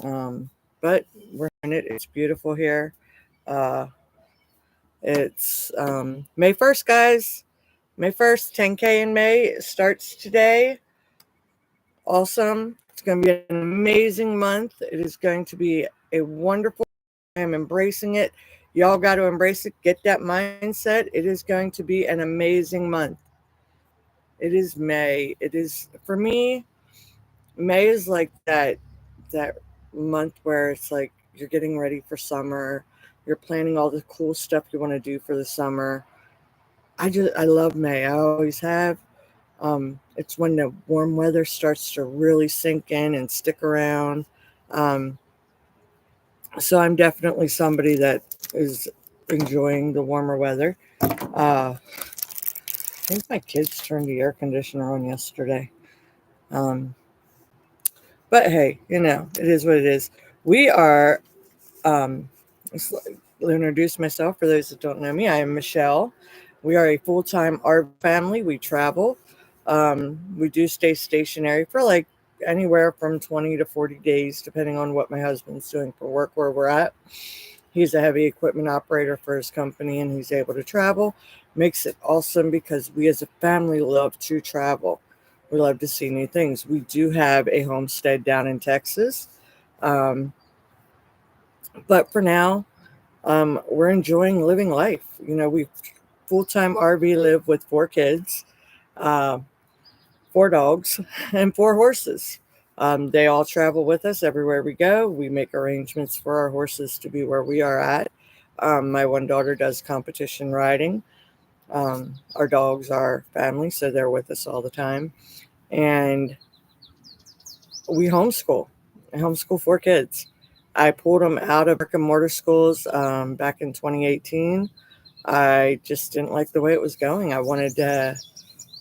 But we're in it. It's beautiful here. Uh, it's May 1st, guys. May 1st, 10K in May starts today. Awesome. It's going to be an amazing month. It is going to be a wonderful. I am embracing it. Y'all got to embrace it. Get that mindset. It is going to be an amazing month. It is May. It is for me. May is like that month where it's like you're getting ready for summer. You're planning all the cool stuff you want to do for the summer. I love May. I always have. It's when the warm weather starts to really sink in and stick around. Um, so I'm definitely somebody that is enjoying the warmer weather. I think my kids turned the air conditioner on yesterday. Um, but hey, it is what it is. We are, um, I'll introduce myself for those that don't know me. I am Michelle. We are a full time RV family. We travel. We do stay stationary for like anywhere from 20 to 40 days, depending on what my husband's doing for work where we're at. He's a heavy equipment operator for his company and he's able to travel. Makes it awesome because we as a family love to travel. We love to see new things. We do have a homestead down in Texas. Um, but for now, we're enjoying living life. We full time RV live with 4 kids, uh, 4 dogs, and 4 horses. They all travel with us everywhere we go. We make arrangements for our horses to be where we are at. My one daughter does competition riding. Our dogs are family, so they're with us all the time. And we homeschool. I homeschool 4 kids. I pulled them out of brick and mortar schools back in 2018. I just didn't like the way it was going. I wanted to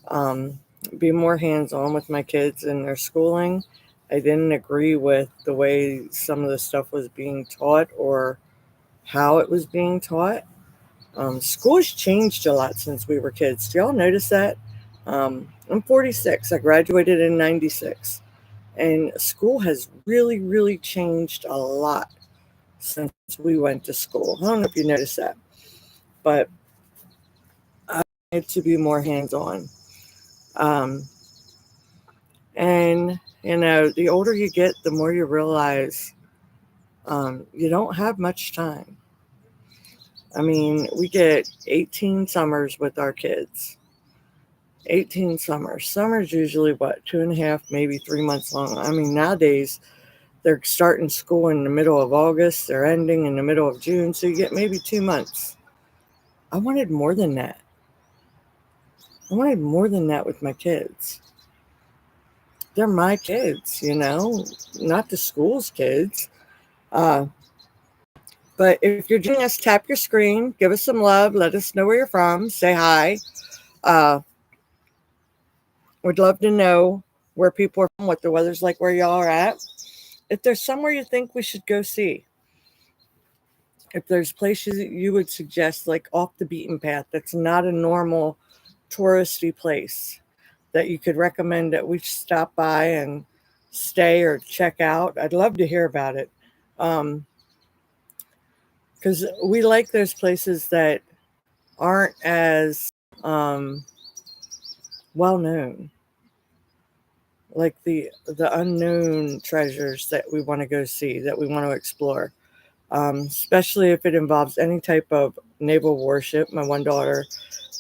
um, be more hands on with my kids and their schooling. I didn't agree with the way some of the stuff was being taught or how it was being taught. School has changed a lot since we were kids. Do y'all notice that? I'm 46. I graduated in 96. And school has really, really changed a lot since we went to school. I don't know if you noticed that, but I wanted to be more hands on. Um, and, the older you get, the more you realize you don't have much time. I mean, we get 18 summers with our kids. 18 summers. Summer's usually what, 2.5, maybe 3 months long. I mean, nowadays they're starting school in the middle of August, they're ending in the middle of June, so you get maybe 2 months. I wanted more than that. I wanted more than that with my kids. They're my kids, not the school's kids. Uh, but if you're joining us, tap your screen, give us some love, let us know where you're from, say hi. Uh, Would love to know where people are from, what the weather's like where y'all are at. If there's somewhere you think we should go see, if there's places that you would suggest, like off the beaten path, that's not a normal touristy place that you could recommend that we stop by and stay or check out, I'd love to hear about it. Um, because we like those places that aren't as um, well known, like the unknown treasures that we want to go see, that we want to explore. Especially if it involves any type of naval warship. My one daughter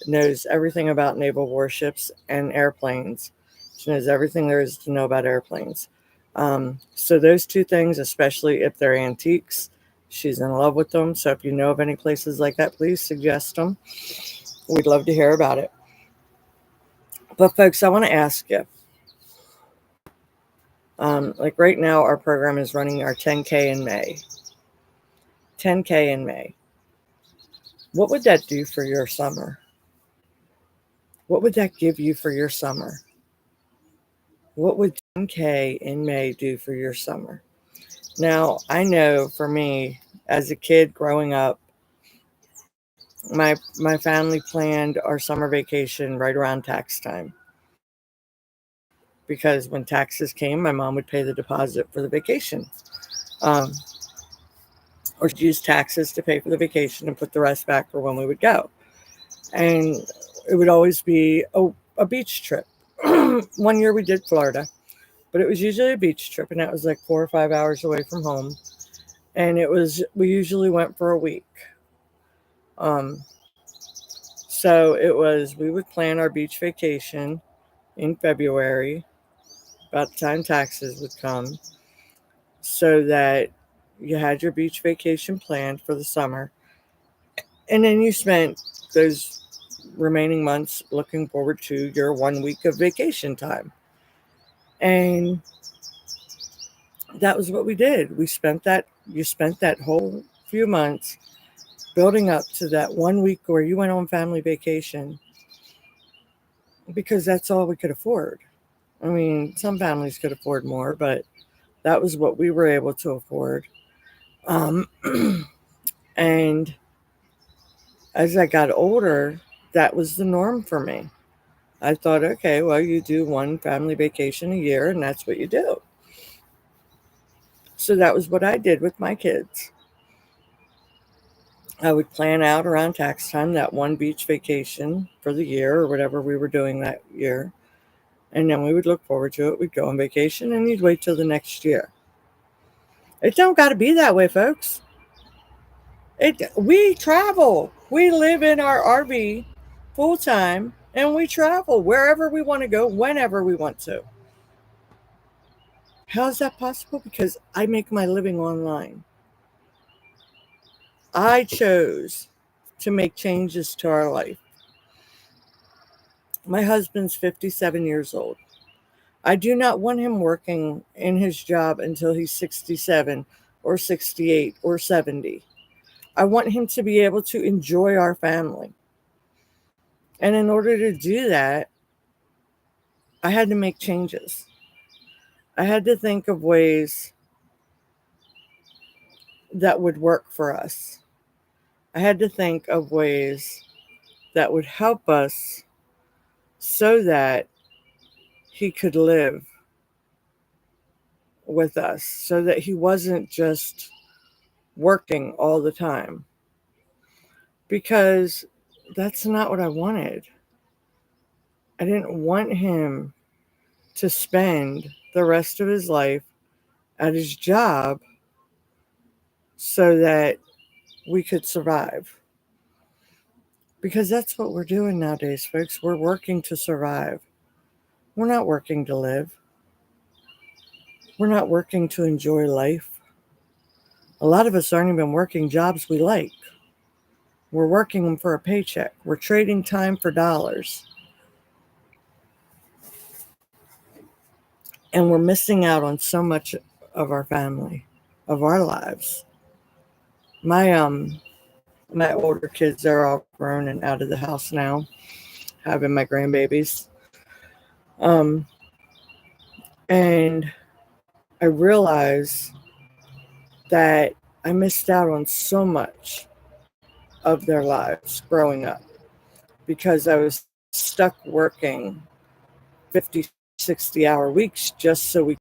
knows everything about naval warships and airplanes. She knows everything there is to know about airplanes. So those 2 things, especially if they're antiques, she's in love with them. So if you know of any places like that, please suggest them. We'd love to hear about it. But folks, I want to ask you, like right now, our program is running our 10K in May. 10K in May. What would that do for your summer? What would that give you for your summer? What would 10K in May do for your summer? Now, I know for me, as a kid growing up, my family planned our summer vacation right around tax time because when taxes came, my mom would pay the deposit for the vacation. Um, or use taxes to pay for the vacation and put the rest back for when we would go. And it would always be a beach trip. One year we did Florida, but it was usually a beach trip, and that was like 4 or 5 hours away from home. And we usually went for a week. Um, so we would plan our beach vacation in February, about the time taxes would come, so that you had your beach vacation planned for the summer. And then you spent those remaining months looking forward to your 1 week of vacation time. And that was what we did. You spent that whole few months building up to that 1 week where you went on family vacation, because that's all we could afford. I mean, some families could afford more, but that was what we were able to afford. Um, and as I got older, that was the norm for me. I thought, okay, well, you do one family vacation a year, and that's what you do. So that was what I did with my kids. I would plan out around tax time that one beach vacation for the year or whatever we were doing that year. And then we would look forward to it. We'd go on vacation and you'd wait till the next year. It don't got to be that way, folks. We travel. We live in our RV full time and we travel wherever we want to go, whenever we want to. How is that possible? Because I make my living online. I chose to make changes to our life. My husband's 57 years old. I do not want him working in his job until he's 67 or 68 or 70. I want him to be able to enjoy our family. And in order to do that, I had to make changes. I had to think of ways that would work for us. I had to think of ways that would help us so that he could live with us, so that he wasn't just working all the time. Because that's not what I wanted. I didn't want him to spend the rest of his life at his job so that we could survive. Because that's what we're doing nowadays, folks. We're working to survive. We're not working to live. We're not working to enjoy life. A lot of us aren't even working jobs we like. We're working for a paycheck. We're trading time for dollars. And we're missing out on so much of our family, of our lives. My older kids are all grown and out of the house now, having my grandbabies. Um, and I realized that I missed out on so much of their lives growing up because I was stuck working 50, 60-hour weeks just so we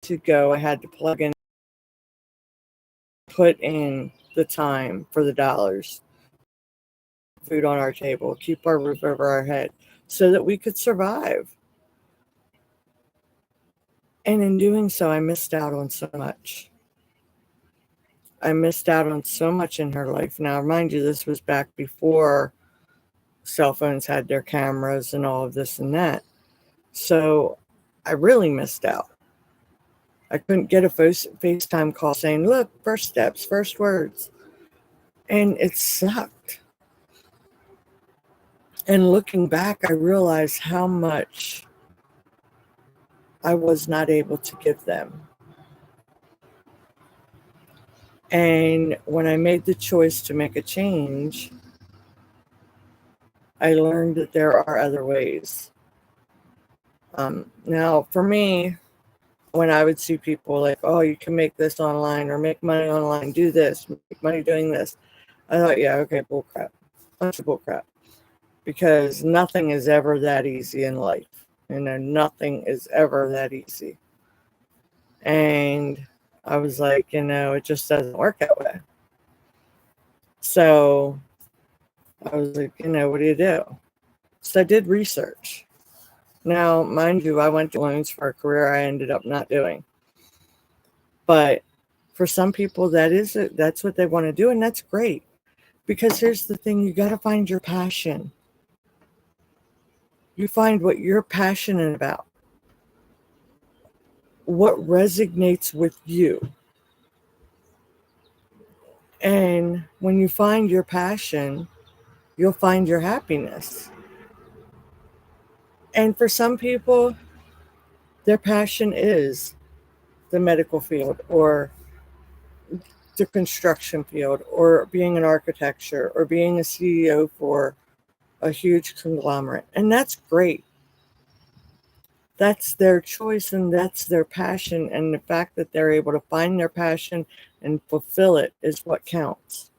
could go. I had to plug in, put in the time for the dollars, food on our table, keep our roof over our head so that we could survive. And in doing so, I missed out on so much. I missed out on so much in her life. Now, mind you, this was back before cell phones had their cameras and all of this and that. So I really missed out. I couldn't get a FaceTime call saying, look, first steps, first words. And it sucked. And looking back, I realized how much I was not able to give them. And when I made the choice to make a change, I learned that there are other ways. Now, for me, when I would see people like, oh, you can make this online or make money online, do this, make money doing this, I thought, yeah, okay, bullcrap. Bunch of bullcrap. Because nothing is ever that easy in life. Nothing is ever that easy. And I was like, it just doesn't work that way. So I was like, what do you do? So I did research. Now, mind you, I went to loans for a career I ended up not doing. But for some people, that's what they want to do, and that's great. Because here's the thing, you got to find your passion. You find what you're passionate about, what resonates with you. And when you find your passion, you'll find your happiness. And for some people, their passion is the medical field or the construction field or being an architecture or being a CEO for a huge conglomerate. And that's great. That's their choice and that's their passion. And the fact that they're able to find their passion and fulfill it is what counts.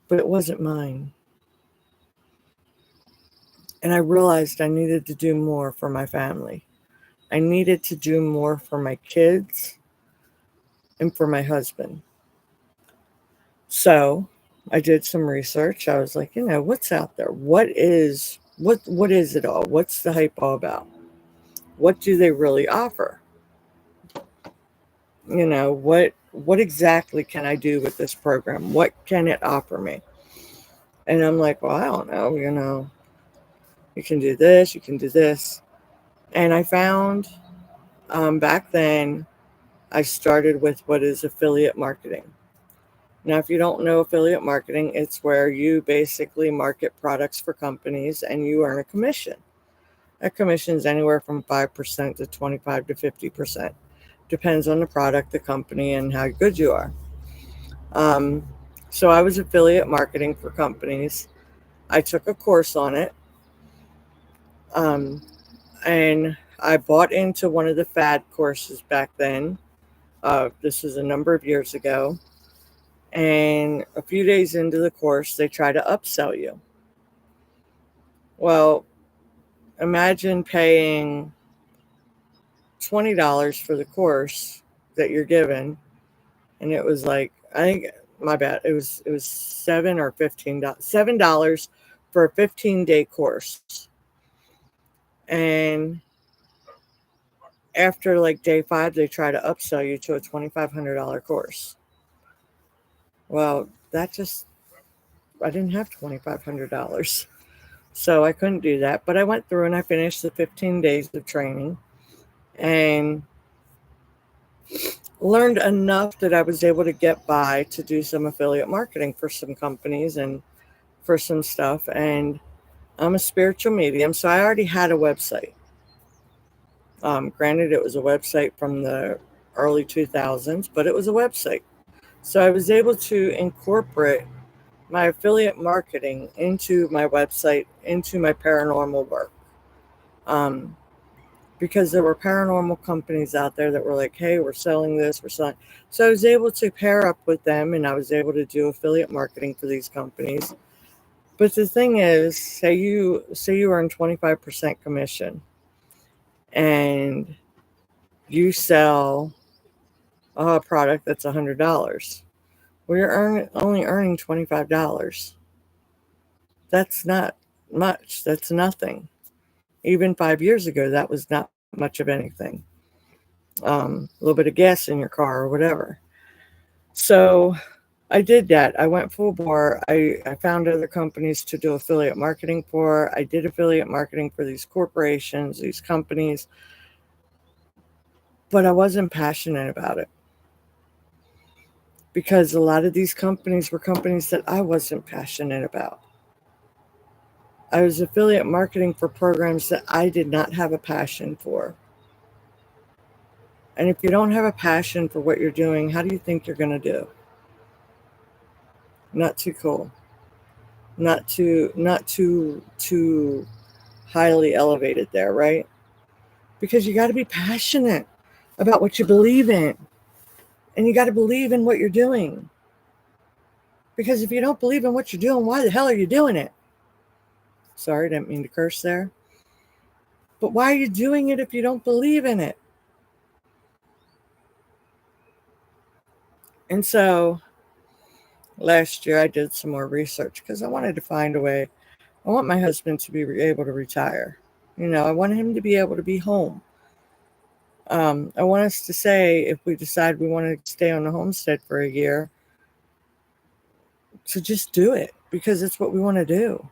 But it wasn't mine. And I realized I needed to do more for my family. I needed to do more for my kids and for my husband. So I did some research. I was like, what's out there? What is it all? What's the hype all about? What do they really offer? What exactly can I do with this program? What can it offer me? And I'm like, well, I don't know, you can do this, you can do this. And I found back then, I started with what is affiliate marketing. Now, if you don't know affiliate marketing, it's where you basically market products for companies and you earn a commission. A commission is anywhere from 5% to 25 to 50%. Depends on the product, the company, and how good you are. So I was affiliate marketing for companies. I took a course on it. And I bought into one of the fad courses back then. This was a number of years ago. And a few days into the course, they try to upsell you. Well, imagine paying $20 for the course that you're given. And it was like, I think, my bad, it was $7 or $15, $7 for a 15-day course. And after like day 5, they try to upsell you to a $2,500 course. Well, I didn't have $2,500. So I couldn't do that. But I went through and I finished the 15 days of training and learned enough that I was able to get by to do some affiliate marketing for some companies and for some stuff. And I'm a spiritual medium, so I already had a website. Granted, it was a website from the early 2000s, but it was a website. So I was able to incorporate my affiliate marketing into my website, into my paranormal work. Because there were paranormal companies out there that were like, hey, we're selling this, we're selling. So I was able to pair up with them and I was able to do affiliate marketing for these companies. But the thing is, say you earn 25% commission and you sell a product that's $100. Well, you're only earning $25. That's not much. That's nothing. Even 5 years ago, that was not much of anything. A little bit of gas in your car or whatever. So I did that. I went full bore. I found other companies to do affiliate marketing for. I did affiliate marketing for these corporations, these companies, but I wasn't passionate about it because a lot of these companies were companies that I wasn't passionate about. I was affiliate marketing for programs that I did not have a passion for. And if you don't have a passion for what you're doing, how do you think you're going to do? Not too cool. Not too highly elevated there, right? Because you got to be passionate about what you believe in. And you got to believe in what you're doing. Because if you don't believe in what you're doing, why the hell are you doing it? Sorry, didn't mean to curse there. But why are you doing it if you don't believe in it? And so last year I did some more research because I wanted to find a way. I want my husband to be able to retire. I want him to be able to be home. I want us to say, if we decide we want to stay on the homestead for a year, to just do it because it's what we want to do.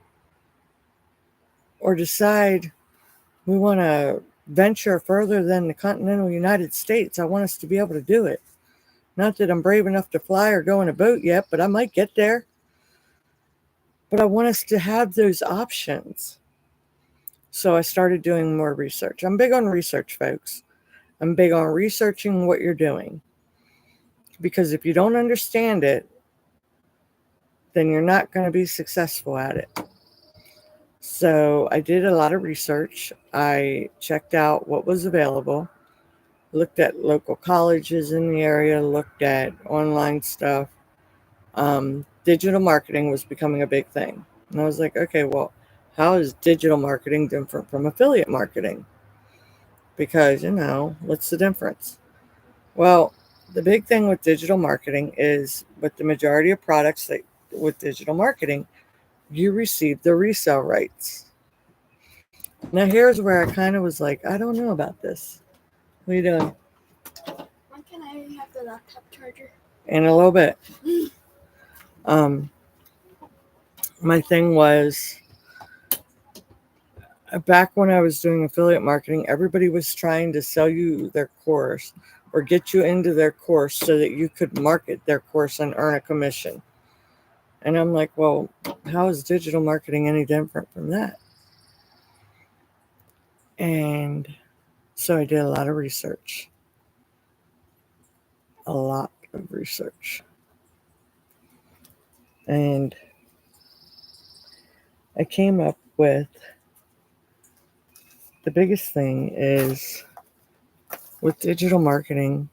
Or decide we want to venture further than the continental United States. I want us to be able to do it. Not that I'm brave enough to fly or go in a boat yet, but I might get there. But I want us to have those options. So I started doing more research. I'm big on research, folks. I'm big on researching what you're doing. Because if you don't understand it, then you're not going to be successful at it. So I did a lot of research. I checked out what was available, looked at local colleges in the area, looked at online stuff. Digital marketing was becoming a big thing. And I was like, okay, well, how is digital marketing different from affiliate marketing? Because, what's the difference? Well, the big thing with digital marketing is with the majority of products that with digital marketing, you receive the resale rights. Now, here's where I kind of was like, I don't know about this. What are you doing? When can I have the laptop charger? In a little bit. My thing was, back when I was doing affiliate marketing, everybody was trying to sell you their course or get you into their course so that you could market their course and earn a commission. And I'm like, well, how is digital marketing any different from that? And so I did a lot of research. A lot of research. And I came up with the biggest thing is with digital marketing,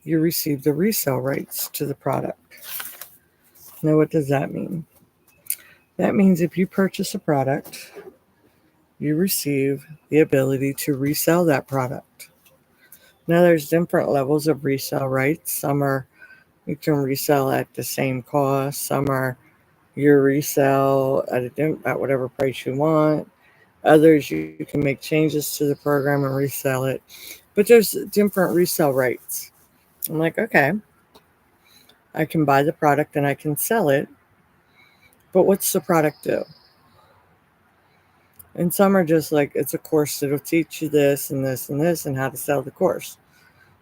you receive the resale rights to the product. Now, what does that mean? That means if you purchase a product, you receive the ability to resell that product. Now, there's different levels of resale rights. Some are you can resell at the same cost. Some are you resell at whatever price you want. Others, you can make changes to the program and resell it. But there's different resale rights. I'm like, okay, I can buy the product and I can sell it. But what's the product do? And some are just like, it's a course that'll teach you this and this and this and how to sell the course.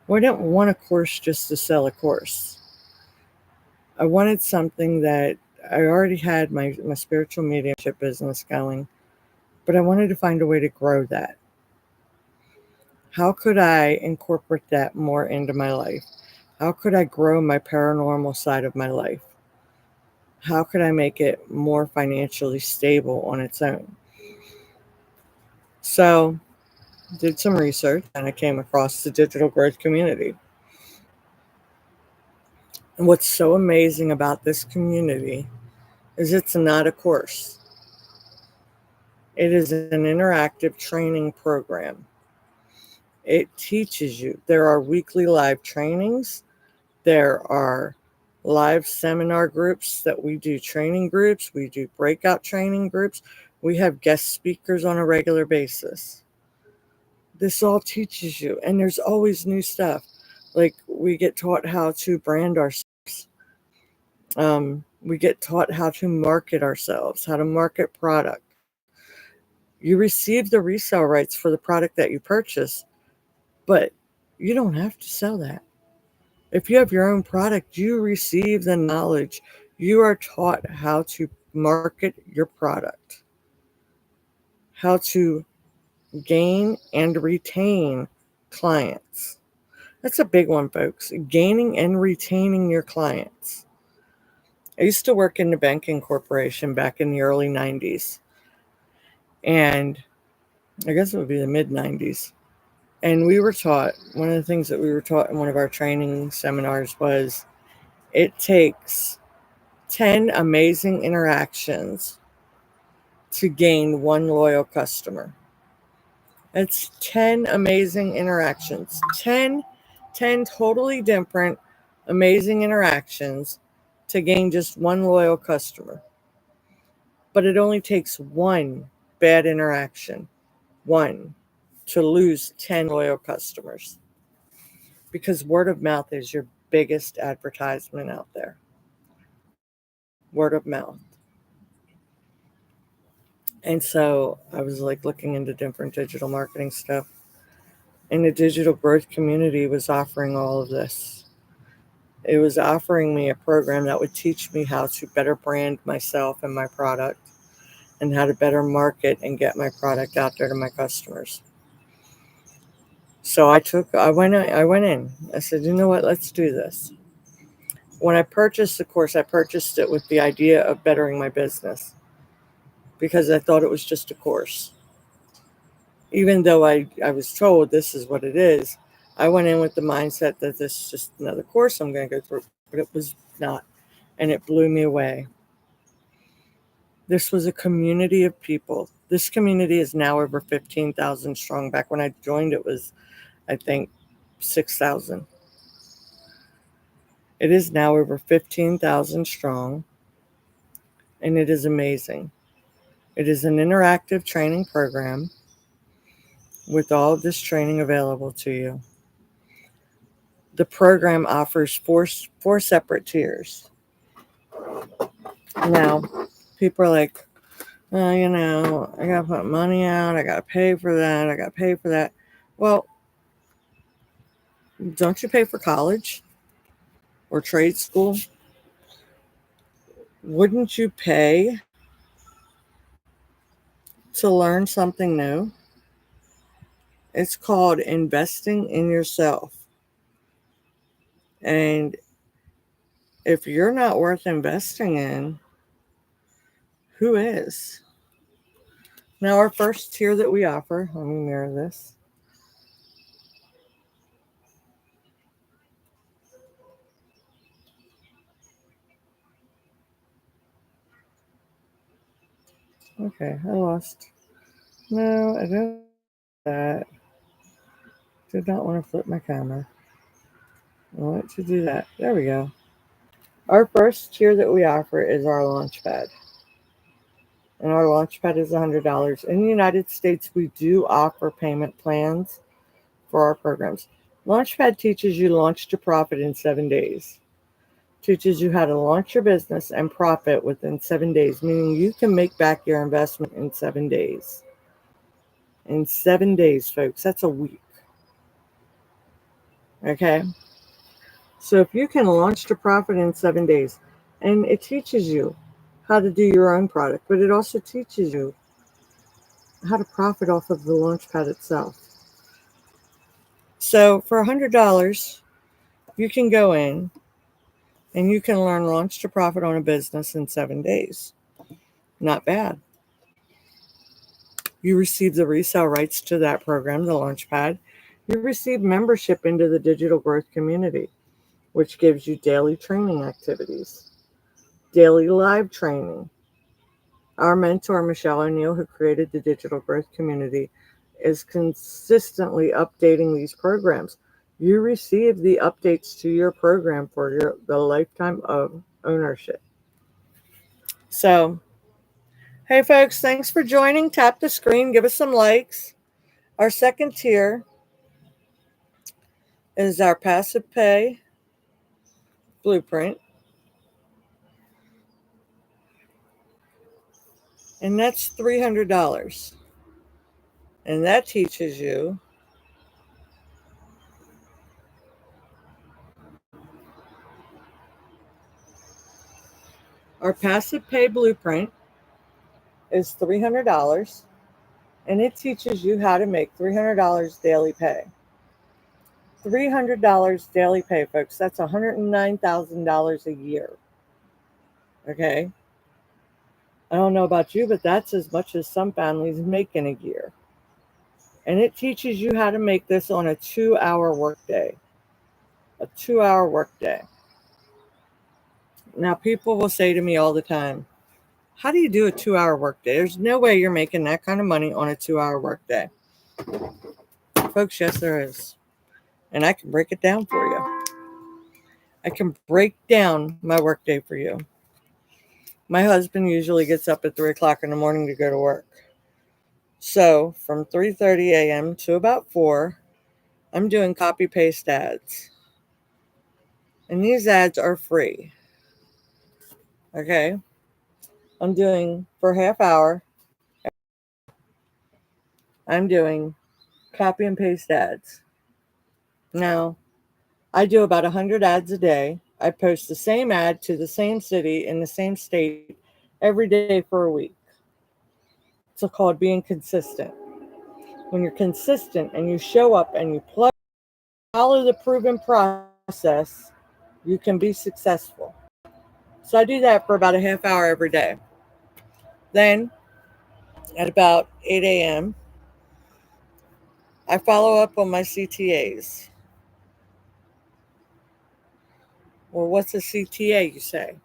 Well, I didn't want a course just to sell a course. I wanted something that I already had my spiritual mediumship business going, but I wanted to find a way to grow that. How could I incorporate that more into my life? How could I grow my paranormal side of my life? How could I make it more financially stable on its own? So, did some research and I came across the digital growth community. And what's so amazing about this community is it's not a course. It is an interactive training program. It teaches you. There are weekly live trainings. There are live seminar groups that we do training groups. We do breakout training groups. We have guest speakers on a regular basis. This all teaches you. And there's always new stuff. Like we get taught how to brand ourselves. We get taught how to market ourselves, how to market product. You receive the resale rights for the product that you purchase, but you don't have to sell that. If you have your own product, you receive the knowledge. You are taught how to market your product, how to gain and retain clients. That's a big one, folks. Gaining and retaining your clients. I used to work in the banking corporation back in the early 90s. And I guess it would be the mid 90s. And we were taught, one of the things that we were taught in one of our training seminars was it takes 10 amazing interactions to gain one loyal customer. It's 10 amazing interactions. 10 totally different amazing interactions to gain just one loyal customer. But it only takes one bad interaction, one, to lose 10 loyal customers. Because word of mouth is your biggest advertisement out there. Word of mouth. And so I was like looking into different digital marketing stuff. And the digital growth community was offering all of this. It was offering me a program that would teach me how to better brand myself and my product and how to better market and get my product out there to my customers. So I went in. I said, you know what, let's do this. When I purchased the course, I purchased it with the idea of bettering my business because I thought it was just a course. Even though I was told this is what it is, I went in with the mindset that this is just another course I'm going to go through, but it was not. And it blew me away. This was a community of people. This community is now over 15,000 strong. Back when I joined, it was, I think, 6,000. It is now over 15,000 strong, and it is amazing. It is an interactive training program with all of this training available to you. The program offers four separate tiers. Now, people are like, oh, I got to put money out. I got to pay for that. Well, don't you pay for college or trade school? Wouldn't you pay to learn something new? It's called investing in yourself. And if you're not worth investing in, who is? Now, our first tier that we offer, let me mirror this. Okay, I lost. No, I don't that. Did not want to flip my camera. I want to do that. There we go. Our first tier that we offer is our Launchpad. And our Launchpad is $100. In the United States, we do offer payment plans for our programs. Launchpad teaches you launch to profit in 7 days. Teaches you how to launch your business and profit within 7 days, meaning you can make back your investment in 7 days. In 7 days, folks, that's a week. Okay? So if you can launch to profit in 7 days, and it teaches you how to do your own product, but it also teaches you how to profit off of the Launchpad itself. So for $100, you can go in and you can learn launch to profit on a business in 7 days. Not bad. You receive the resale rights to that program, the Launchpad. You receive membership into the digital growth community, which gives you daily training activities, daily live training. Our mentor, Michelle O'Neill, who created the digital growth community, is consistently updating these programs. You receive the updates to your program for the lifetime of ownership. So, hey folks, thanks for joining. Tap the screen, give us some likes. Our second tier is our passive pay blueprint. And that's $300. And that teaches you our passive pay blueprint is $300. And it teaches you how to make $300 daily pay. $300 daily pay, folks. That's $109,000 a year. Okay? I don't know about you, but that's as much as some families make in a year. And it teaches you how to make this on a 2-hour workday. A 2-hour workday. Now, people will say to me all the time, how do you do a 2-hour workday? There's no way you're making that kind of money on a 2-hour workday. Folks, yes, there is. And I can break it down for you. I can break down my workday for you. My husband usually gets up at 3 o'clock in the morning to go to work. So from 3:30 a.m. to about 4, I'm doing copy paste ads. And these ads are free. Okay? I'm doing for half hour. I'm doing copy and paste ads. Now, I do about 100 ads a day. I post the same ad to the same city in the same state every day for a week. It's called being consistent. When you're consistent and you show up and you follow the proven process, you can be successful. So I do that for about a half hour every day. Then at about 8 a.m., I follow up on my CTAs. Well, what's a CTA, you say?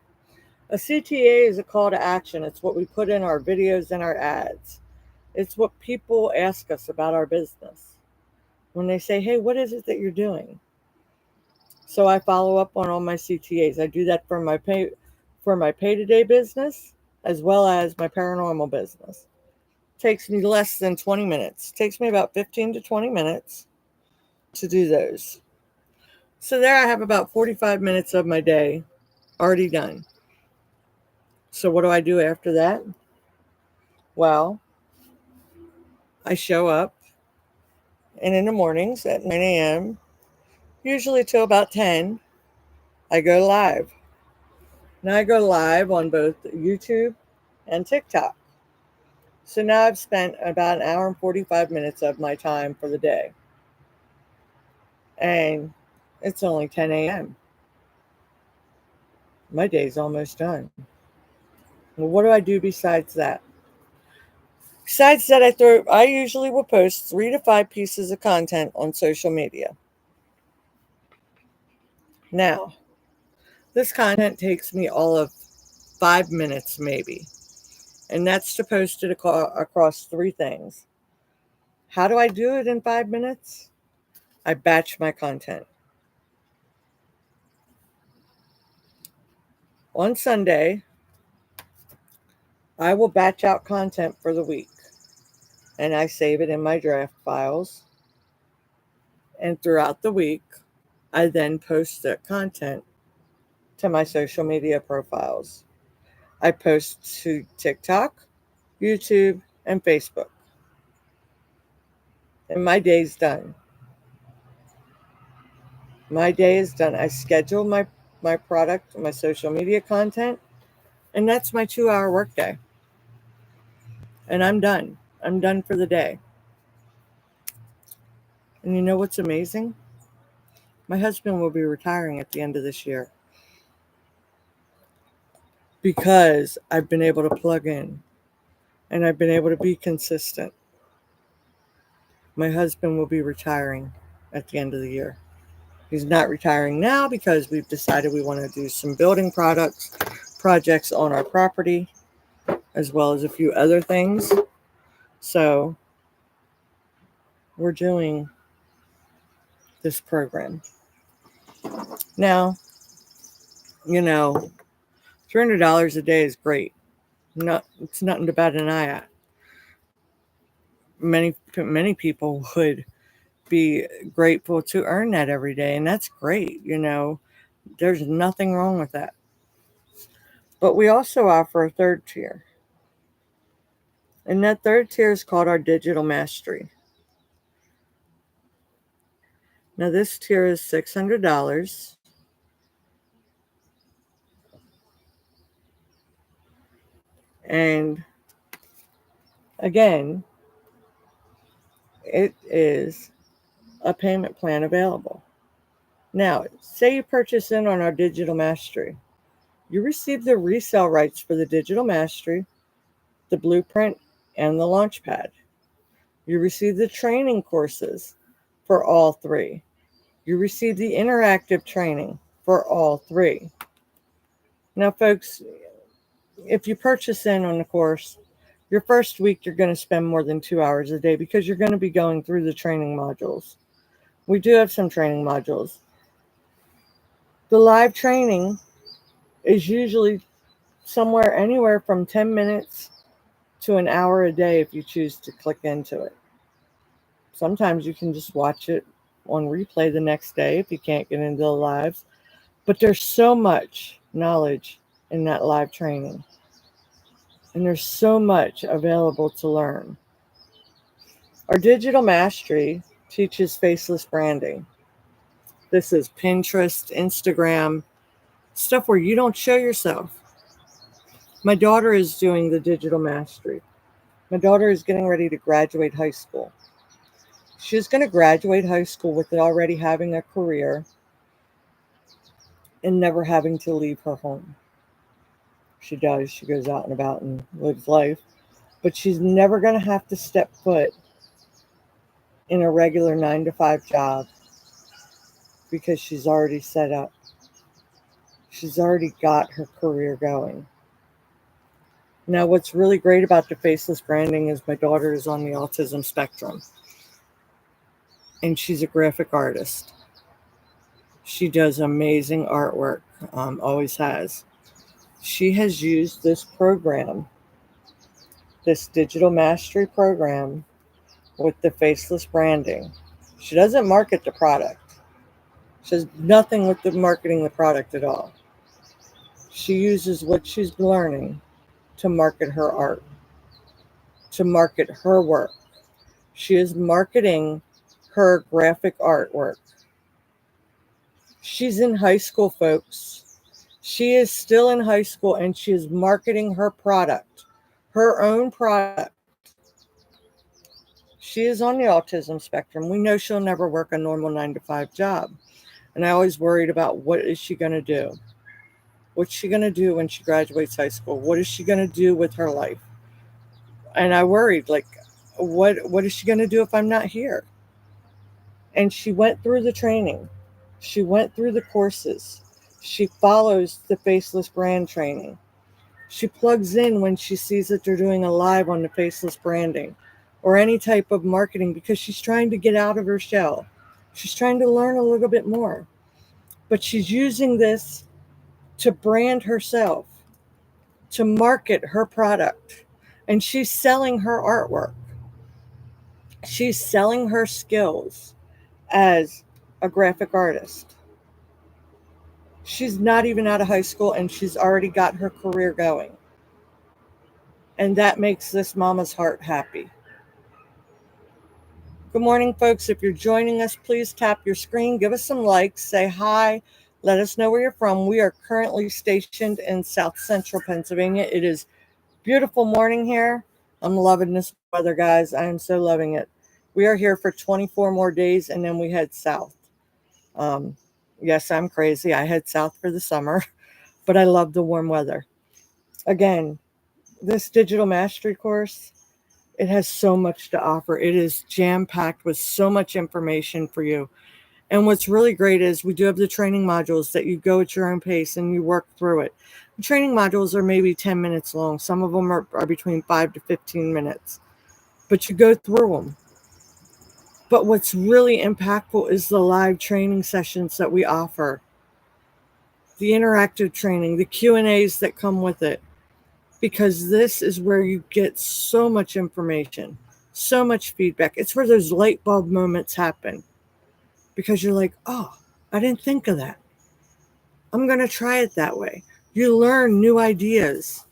A CTA is a call to action. It's what we put in our videos and our ads. It's what people ask us about our business. When they say, hey, what is it that you're doing? So I follow up on all my CTAs. I do that for my pay-to-day business as well as my paranormal business. It takes me less than 20 minutes. It takes me about 15 to 20 minutes to do those. So there I have about 45 minutes of my day already done. So what do I do after that? Well, I show up, and in the mornings at 9 a.m., usually till about 10, I go live. Now I go live on both YouTube and TikTok. So now I've spent about an hour and 45 minutes of my time for the day. And it's only 10 a.m. My day's almost done. Well, what do I do besides that? Besides that, I usually will post 3 to 5 pieces of content on social media. Now, this content takes me all of 5 minutes maybe. And that's to post it across 3 things. How do I do it in 5 minutes? I batch my content. On Sunday, I will batch out content for the week. And I save it in my draft files. And throughout the week, I then post the content to my social media profiles. I post to TikTok, YouTube, and Facebook. And my day's done. My day is done. I schedule my product, my social media content, and that's my 2-hour workday. And I'm done. I'm done for the day. And you know what's amazing? My husband will be retiring at the end of this year because I've been able to plug in and I've been able to be consistent. My husband will be retiring at the end of the year. He's not retiring now because we've decided we want to do some building projects on our property, as well as a few other things. So we're doing this program. Now, $300 a day is great. It's nothing to bat an eye at. Many people would be grateful to earn that every day, and that's great. There's nothing wrong with that. But we also offer a third tier. And that third tier is called our Digital Mastery. Now, this tier is $600. And again, it is a payment plan available. Now, say you purchase in on our Digital Mastery. You receive the resale rights for the Digital Mastery, the Blueprint, and the Launchpad. You receive the training courses for all 3. You receive the interactive training for all 3. Now, folks, if you purchase in on the course, your first week you're going to spend more than 2 hours a day because you're going to be going through the training modules. We do have some training modules. The live training is usually somewhere anywhere from 10 minutes to an hour a day if you choose to click into it. Sometimes you can just watch it on replay the next day if you can't get into the lives. But there's so much knowledge in that live training. And there's so much available to learn. Our digital mastery teaches faceless branding. This is Pinterest, Instagram, stuff where you don't show yourself. My daughter is doing the digital mastery. My daughter is getting ready to graduate high school. She's going to graduate high school with already having a career and never having to leave her home. She does. She goes out and about and lives life. But she's never going to have to step foot in a regular 9-to-5 job because she's already set up. She's already got her career going. Now, what's really great about the faceless branding is my daughter is on the autism spectrum. And she's a graphic artist. She does amazing artwork, always has. She has used this program, this digital mastery program with the faceless branding. She doesn't market the product. She has nothing with the marketing the product at all. She uses what she's learning to market her art, to market her work. She is marketing her graphic artwork. She's in high school, folks. She is still in high school and she is marketing her product, her own product. She is on the autism spectrum. We know she'll never work a normal 9-to-5 job. And I always worried about what is she going to do? What's she going to do when she graduates high school? What is she going to do with her life? And I worried, like, what is she going to do if I'm not here? And she went through the training. She went through the courses. She follows the faceless brand training. She plugs in when she sees that they're doing a live on the faceless branding or any type of marketing because she's trying to get out of her shell. She's trying to learn a little bit more. But she's using this to brand herself, to market her product. And she's selling her artwork. She's selling her skills as a graphic artist. She's not even out of high school and she's already got her career going. And that makes this mama's heart happy. Good morning, folks. If you're joining us, please tap your screen, give us some likes, say hi, let us know where you're from. We are currently stationed in South Central Pennsylvania. It is beautiful morning here. I'm loving this weather, guys. I am so loving it. We are here for 24 more days and then we head south. Yes, I'm crazy. I head south for the summer, but I love the warm weather. Again, this digital mastery course, it has so much to offer. It is jam-packed with so much information for you. And what's really great is we do have the training modules that you go at your own pace and you work through it. The training modules are maybe 10 minutes long. Some of them are between 5 to 15 minutes. But you go through them. But what's really impactful is the live training sessions that we offer. The interactive training, the Q&As that come with it. Because this is where you get so much information, so much feedback. It's where those light bulb moments happen. Because you're like, oh, I didn't think of that. I'm going to try it that way. You learn new ideas.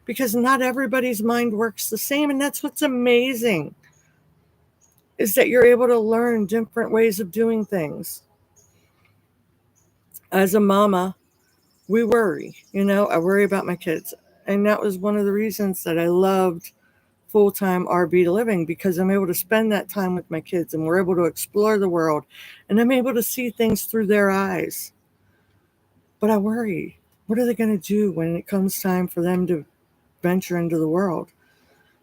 Because not everybody's mind works the same. And that's what's amazing. Is that you're able to learn different ways of doing things. As a mama, we worry. I worry about my kids. And that was one of the reasons that I loved full-time RV living, because I'm able to spend that time with my kids and we're able to explore the world and I'm able to see things through their eyes. But I worry, what are they going to do when it comes time for them to venture into the world?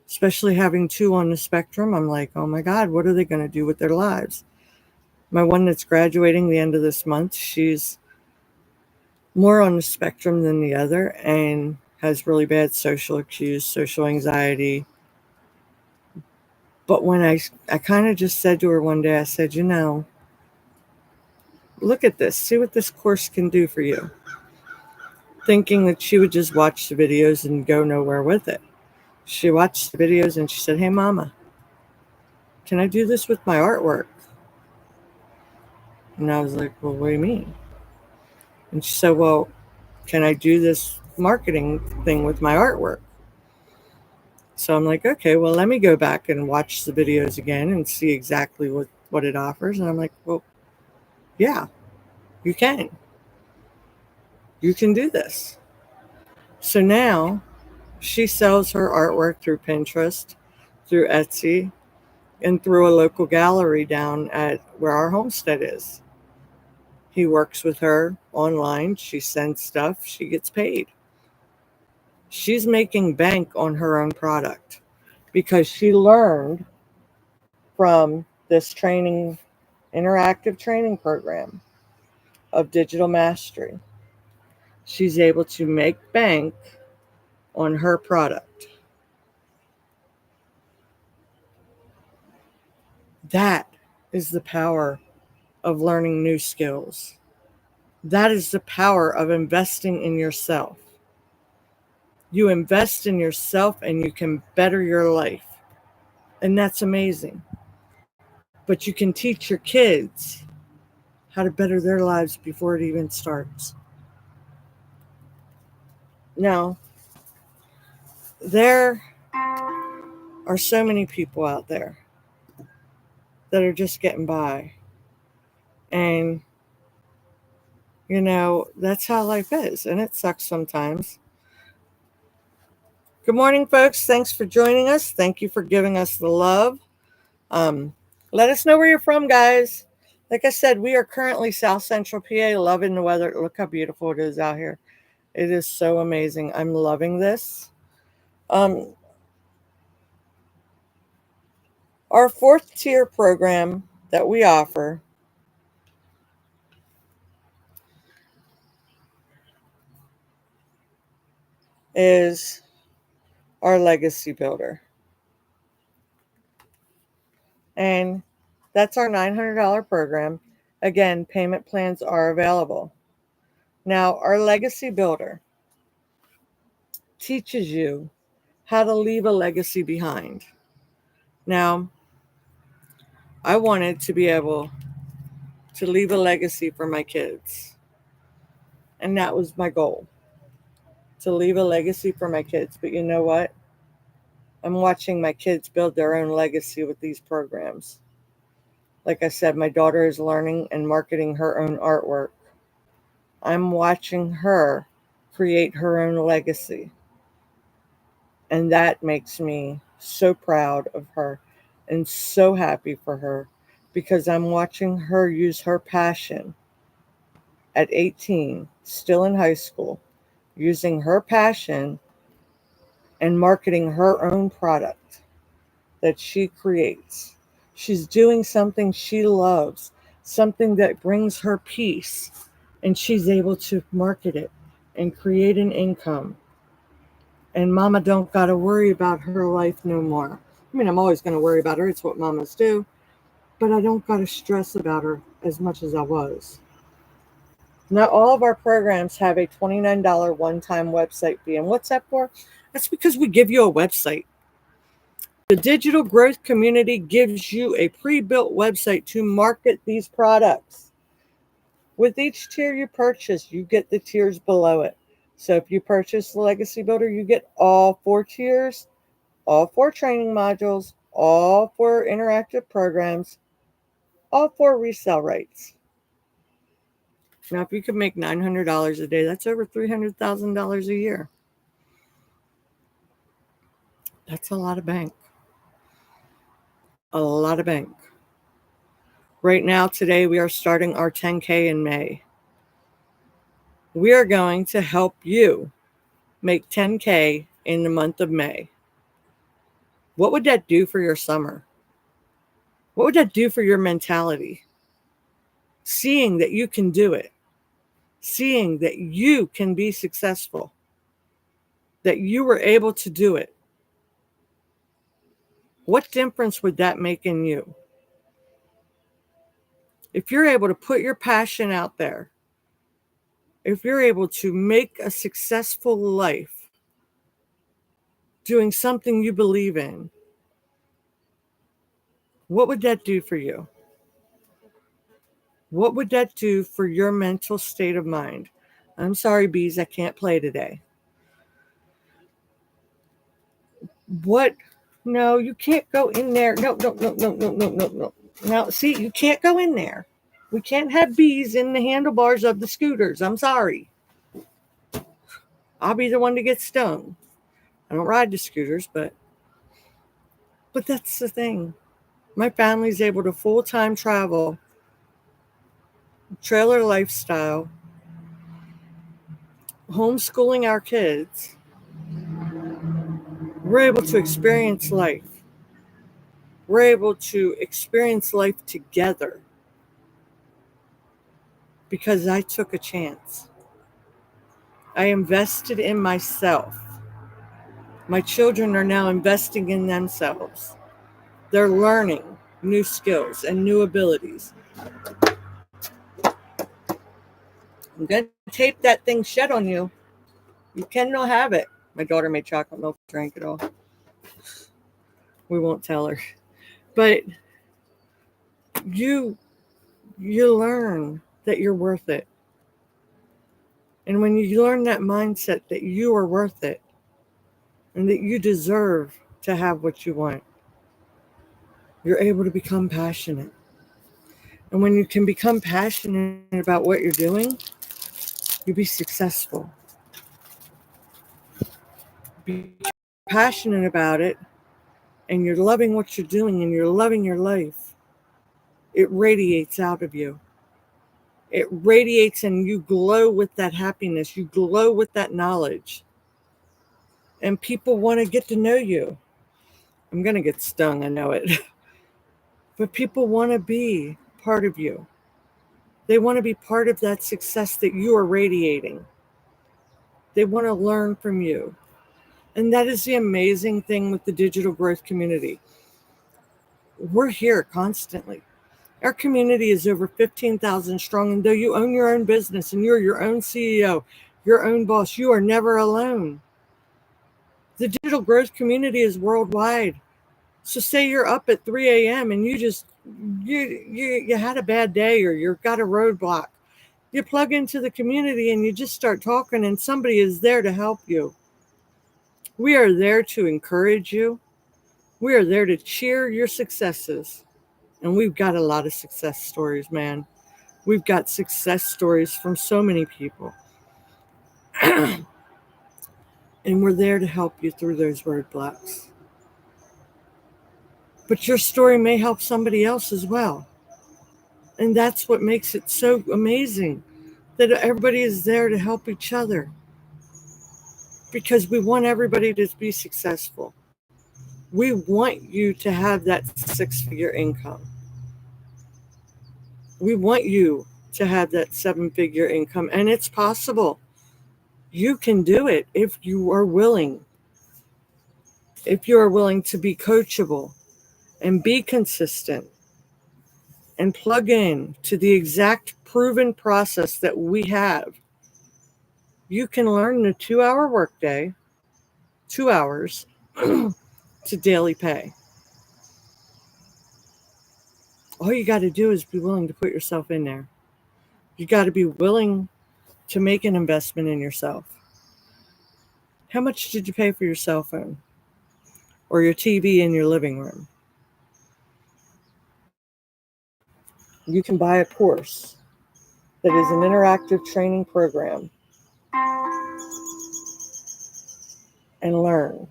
Especially having 2 on the spectrum, I'm like, oh my God, what are they going to do with their lives? My one that's graduating the end of this month, she's more on the spectrum than the other and has really bad social cues, social anxiety. But when I kind of just said to her one day, I said, Look at this. See what this course can do for you. Thinking that she would just watch the videos and go nowhere with it. She watched the videos and she said, "Hey, Mama, can I do this with my artwork?" And I was like, "Well, what do you mean?" And she said, "Well, can I do this marketing thing with my artwork?" So I'm like, "Okay, well, let me go back and watch the videos again and see exactly what it offers." And I'm like, "Well, yeah, you can. You can do this." So now she sells her artwork through Pinterest, through Etsy, and through a local gallery down at where our homestead is. He works with her online. She sends stuff. She gets paid. She's making bank on her own product because she learned from this training, interactive training program of digital mastery. She's able to make bank on her product. That is the power of learning new skills. That is the power of investing in yourself. You invest in yourself and you can better your life. And that's amazing. But you can teach your kids how to better their lives before it even starts. Now, there are so many people out there that are just getting by. And, that's how life is. And it sucks sometimes. Good morning, folks. Thanks for joining us. Thank you for giving us the love. Um, Let us know where you're from, guys. Like I said, we are currently South Central PA, loving the weather. Look how beautiful it is out here. It is so amazing. I'm loving this. Um, our 4th tier program that we offer is our Legacy Builder. And that's our $900 program. Again, payment plans are available. Now, our Legacy Builder teaches you how to leave a legacy behind. Now, I wanted to be able to leave a legacy for my kids. And that was my goal, to leave a legacy for my kids. But you know what? I'm watching my kids build their own legacy with these programs. Like I said, my daughter is learning and marketing her own artwork. I'm watching her create her own legacy. And that makes me so proud of her and so happy for her because I'm watching her use her passion at 18, still in high school, using her passion and marketing her own product that she creates. She's doing something she loves, something that brings her peace, and she's able to market it and create an income. And mama don't got to worry about her life no more. I mean, I'm always going to worry about her. It's what mamas do. But I don't got to stress about her as much as I was. Now, all of our programs have a $29 one-time website fee. And what's that for? That's because we give you a website. The Digital Growth Community gives you a pre-built website to market these products. With each tier you purchase, you get the tiers below it. So if you purchase the Legacy Builder, you get all 4 tiers, all 4 training modules, all 4 interactive programs, all 4 resale rights. Now, if you could make $900 a day, that's over $300,000 a year. That's a lot of bank. A lot of bank. Right now, today, we are starting our 10K in May. We are going to help you make 10K in the month of May. What would that do for your summer? What would that do for your mentality? Seeing that you can do it. Seeing that you can be successful. That you were able to do it. What difference would that make in you? If you're able to put your passion out there, if you're able to make a successful life doing something you believe in, what would that do for you? What would that do for your mental state of mind? I'm sorry, bees, I can't play today. What? No, you can't go in there. No, no, no, no, no, no, no, no. Now, see, you can't go in there. We can't have bees in the handlebars of the scooters. I'm sorry. I'll be the one to get stung. I don't ride the scooters, but that's the thing. My family's able to full-time travel, trailer lifestyle, homeschooling our kids. We're able to experience life. We're able to experience life together because I took a chance. I invested in myself. My children are now investing in themselves. They're learning new skills and new abilities. I'm going to tape that thing shut on you. You cannot have it. My daughter made chocolate milk, drank it all. We won't tell her. But you learn that you're worth it. And when you learn that mindset that you are worth it and that you deserve to have what you want, you're able to become passionate. And when you can become passionate about what you're doing, you'll be successful. Be passionate about it, and you're loving what you're doing and you're loving your life. It radiates out of you. It radiates and you glow with that happiness. You glow with that knowledge. And people want to get to know you. I'm going to get stung, I know it. But people want to be part of you. They want to be part of that success that you are radiating. They want to learn from you. And that is the amazing thing with the digital growth community. We're here constantly. Our community is over 15,000 strong. And though you own your own business and you're your own CEO, your own boss, you are never alone. The digital growth community is worldwide. So say you're up at 3 a.m. and you had a bad day or you've got a roadblock. You plug into the community and you just start talking and somebody is there to help you. We are there to encourage you. We are there to cheer your successes. And we've got a lot of success stories, man. We've got success stories from so many people. And we're there to help you through those roadblocks. But your story may help somebody else as well. And that's what makes it so amazing, that everybody is there to help each other. Because we want everybody to be successful. We want you to have that 6-figure income. We want you to have that 7-figure income, and it's possible. You can do it if you are willing. If you are willing to be coachable and be consistent and plug in to the exact proven process that we have, you can learn the 2-hour workday, 2 hours to daily pay. All you got to do is be willing to put yourself in there. You got to be willing to make an investment in yourself. How much did you pay for your cell phone or your TV in your living room? You can buy a course that is an interactive training program and learn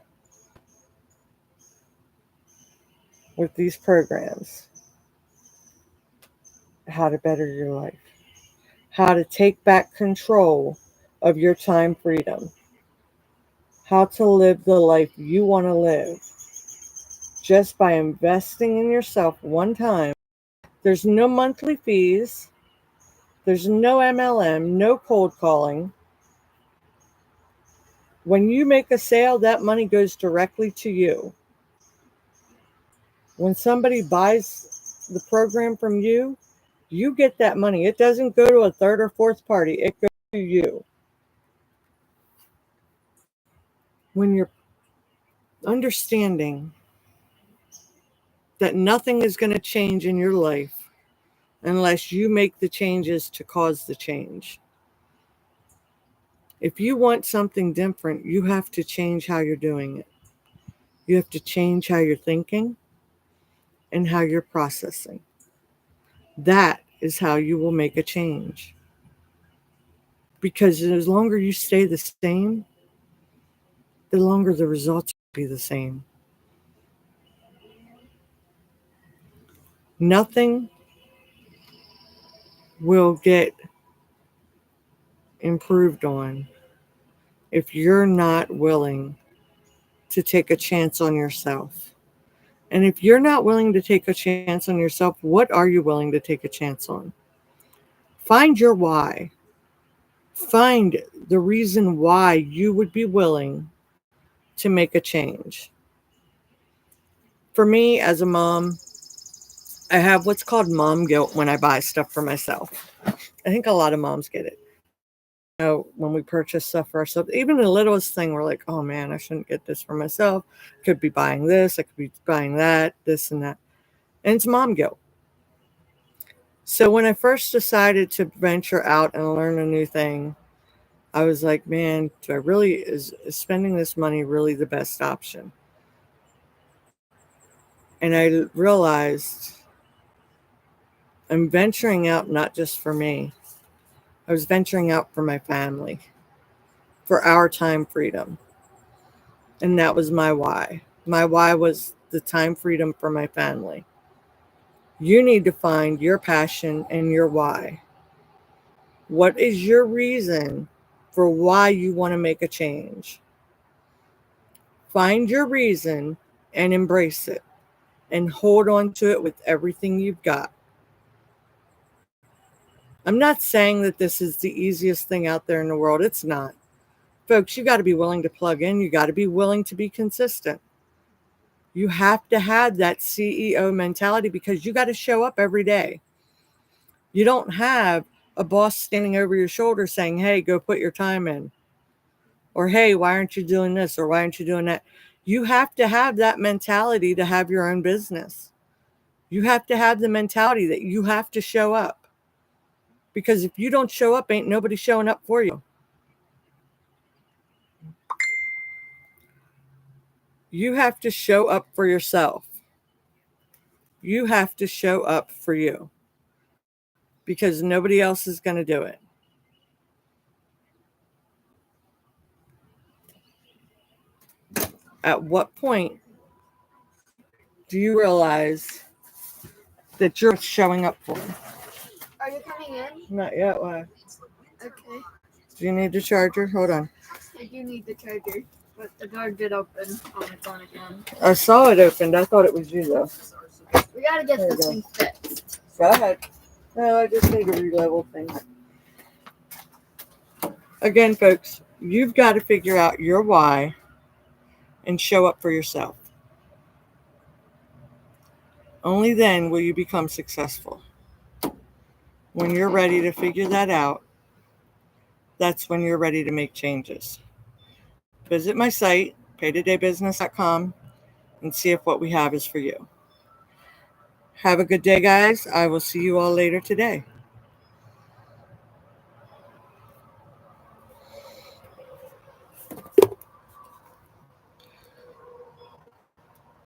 with these programs how to better your life, how to take back control of your time freedom, how to live the life you want to live just by investing in yourself one time. There's no monthly fees. There's no MLM, no cold calling. When you make a sale, that money goes directly to you. When somebody buys the program from you, You get that money. It doesn't go to a third or fourth party. It goes to you. When you're understanding that nothing is going to change in your life unless you make the changes to cause the change. If you want something different, you have to change how you're doing it. You have to change how you're thinking and how you're processing. That is how you will make a change. Because as longer you stay the same, the longer the results will be the same. Nothing will get improved on if you're not willing to take a chance on yourself. And if you're not willing to take a chance on yourself, what are you willing to take a chance on? Find your why. Find the reason why you would be willing to make a change. For me, as a mom, I have what's called mom guilt when I buy stuff for myself. I think a lot of moms get it. You know, when we purchase stuff for ourselves, even the littlest thing, we're like, oh man, I shouldn't get this for myself. I could be buying this, I could be buying that, this and that. And it's mom guilt. So when I first decided to venture out and learn a new thing, I was like, man, do I really, is spending this money really the best option? And I realized I'm venturing out not just for me. I was venturing out for my family, for our time freedom. And that was my why. My why was the time freedom for my family. You need to find your passion and your why. What is your reason for why you want to make a change? Find your reason and embrace it and hold on to it with everything you've got. I'm not saying that this is the easiest thing out there in the world. It's not. Folks, you got to be willing to plug in. You got to be willing to be consistent. You have to have that CEO mentality because you got to show up every day. You don't have a boss standing over your shoulder saying, hey, go put your time in. Or, hey, why aren't you doing this? Or why aren't you doing that? You have to have that mentality to have your own business. You have to have the mentality that you have to show up. Because if you don't show up, ain't nobody showing up for you. You have to show up for yourself. You have to show up for you. Because nobody else is going to do it. At what point do you realize that you're showing up for them? Are you coming in? Not yet. Why? Okay. Do you need the charger? Hold on. I do need the charger, but the door did open on its own again. I saw it opened. I thought it was you, though. We gotta get There you this go. thing fixed. Go ahead. No, I just need to re-level things. Again, folks, you've got to figure out your why and show up for yourself. Only then will you become successful. When you're ready to figure that out, that's when you're ready to make changes. Visit my site, paytodaybusiness.com, and see if what we have is for you. Have a good day, guys. I will see you all later today.